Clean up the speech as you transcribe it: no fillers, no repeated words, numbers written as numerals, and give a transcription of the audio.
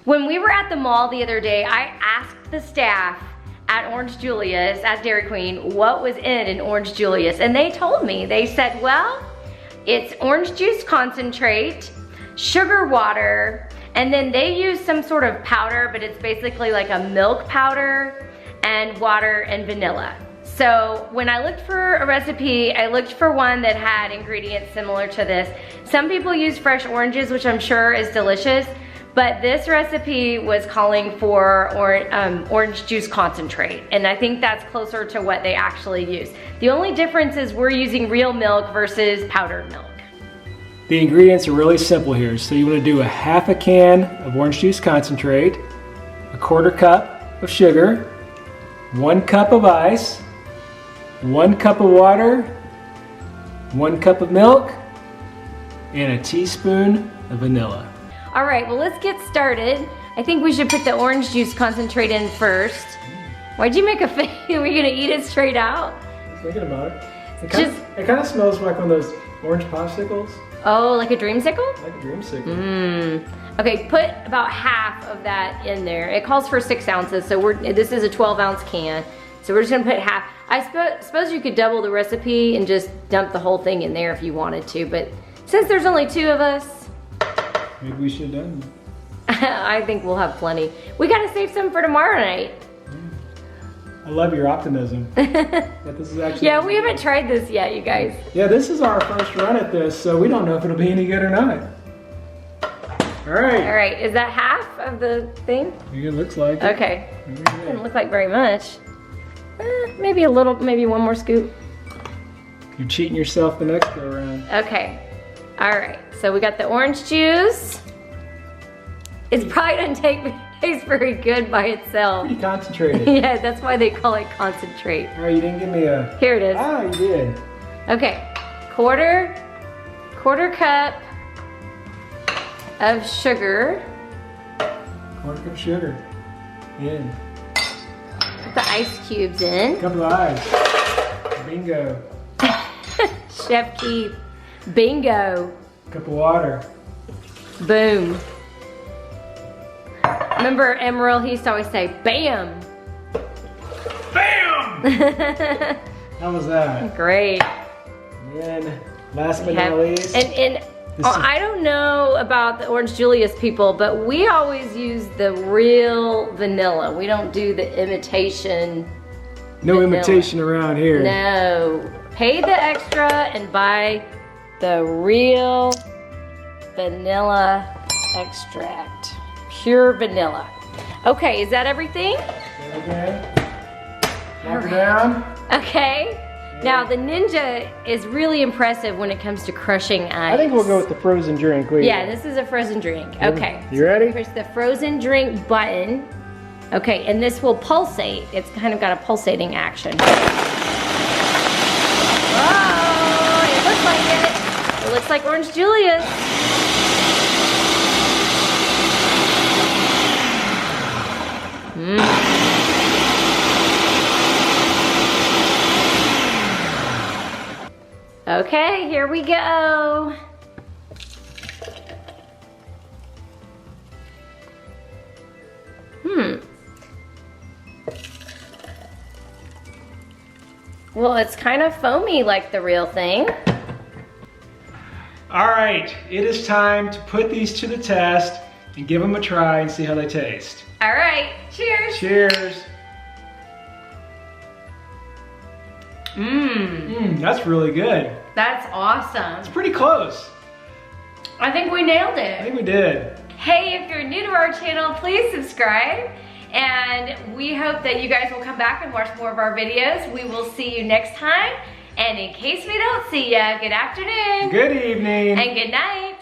When we were at the mall the other day, I asked the staff at Orange Julius, at Dairy Queen, what was in an Orange Julius, and they told me. They said, well, it's orange juice concentrate, sugar water, and then they use some sort of powder, but it's basically like a milk powder, and water and vanilla. So when I looked for a recipe, I looked for one that had ingredients similar to this. Some people use fresh oranges, which I'm sure is delicious, but this recipe was calling for orange juice concentrate, and I think that's closer to what they actually use. The only difference is we're using real milk versus powdered milk. The ingredients are really simple here. So you want to do a half a can of orange juice concentrate, a 1/4 cup of sugar, 1 cup of ice, 1 cup of water, 1 cup of milk, and a teaspoon of vanilla. All right, well, let's get started. I think we should put the orange juice concentrate in first. Why'd you make a face? Are we gonna eat it straight out? Thinking about it. It kind of smells like one of those orange popsicles. Oh, like a dreamsicle? Like a dreamsicle. Mmm. Okay, put about half of that in there. It calls for 6 ounces, so this is a 12-ounce can. So we're just gonna put half. I suppose you could double the recipe and just dump the whole thing in there if you wanted to, but since there's only 2 of us, maybe we should have done that. I think we'll have plenty. We gotta save some for tomorrow night. I love your optimism. That this is actually yeah, we haven't tried this yet, you guys. Yeah, this is our first run at this, so we don't know if it'll be any good or not. All right. All right, is that half of the thing? It looks like it. Okay. Doesn't look like very much. Maybe a little, maybe 1 more scoop. You're cheating yourself the next go around. Okay. All right, so we got the orange juice. It's probably doesn't taste very good by itself. Pretty concentrated. Yeah, that's why they call it concentrate. Oh, you didn't give me a... Here it is. Ah, you did. Okay, quarter cup of sugar. 1/4 cup of sugar. In. Put the ice cubes in. Couple of eyes. Bingo. Chef Keith. Bingo. Cup of water. Boom. Remember Emerald, he used to always say, bam. BAM! How was that? Great. And then, last but not least. And I don't know about the Orange Julius people, but we always use the real vanilla. We don't do the imitation. No vanilla. imitation around here. No. Pay the extra and buy the real vanilla extract. Pure vanilla. Okay, is that everything? Okay. Knock her down. Okay. Now the Ninja is really impressive when it comes to crushing ice. I think we'll go with the frozen drink. Yeah, this is a frozen drink. Okay. You ready? Push the frozen drink button. Okay, and this will pulsate. It's kind of got a pulsating action. Oh, it looks like it. It looks like Orange Julius. Okay, here we go. Well, it's kind of foamy like the real thing. All right, it is time to put these to the test and give them a try and see how they taste. All right, cheers. Cheers. That's really good. That's awesome. It's pretty close. I think we nailed I it. think we did. Hey, if you're new to our channel, please subscribe. And we hope that you guys will come back and watch more of our videos. We will see you next time. And in case we don't see ya, good afternoon. Good evening. And good night.